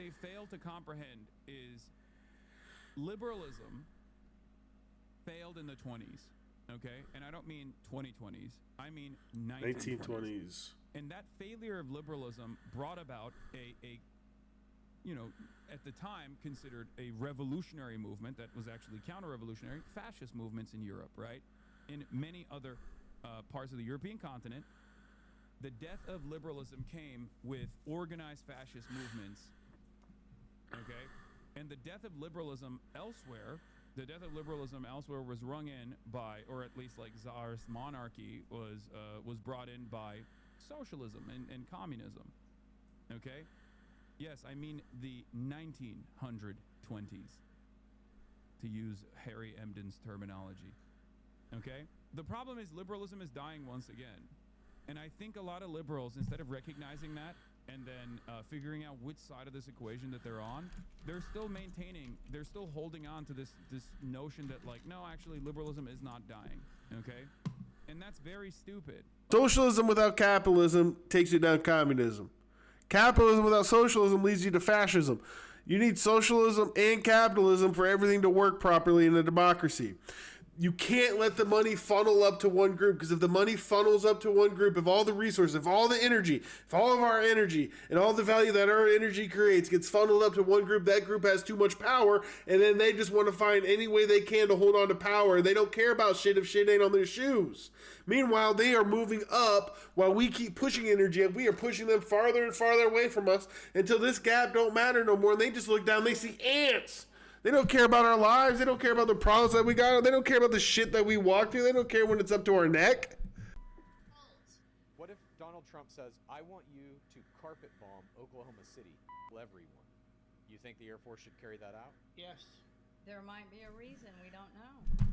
they fail to comprehend is liberalism failed in the 20s, okay? And I don't mean 2020s. I mean 1920s. And that failure of liberalism brought about a you know, at the time considered a revolutionary movement that was actually counter-revolutionary, fascist movements in Europe, right? In many other parts of the European continent. The death of liberalism came with organized fascist movements, okay? And the death of liberalism elsewhere was rung in by, or at least like Tsarist monarchy was brought in by socialism and communism, okay? Yes, I mean the 1920s, to use Harry Emden's terminology, okay? The problem is liberalism is dying once again. And I think a lot of liberals, instead of recognizing that and then figuring out which side of this equation that they're on, they're still holding on to this notion that, like, no, actually liberalism is not dying, okay? And that's very stupid. Socialism without capitalism takes you down communism. Capitalism without socialism leads you to fascism. You need socialism and capitalism for everything to work properly in a democracy. You can't let the money funnel up to one group, because if the money funnels up to one group, if all the resources, if all the energy, if all of our energy and all the value that our energy creates gets funneled up to one group, that group has too much power, and then they just want to find any way they can to hold on to power, and they don't care about shit if shit ain't on their shoes. Meanwhile, they are moving up while we keep pushing energy, and we are pushing them farther and farther away from us until this gap don't matter no more, and they just look down, they see ants. They don't care about our lives. They don't care about the problems that we got. They don't care about the shit that we walk through. They don't care when it's up to our neck. What if Donald Trump says, I want you to carpet bomb Oklahoma City, kill everyone? You think the Air Force should carry that out? Yes. There might be a reason we don't know.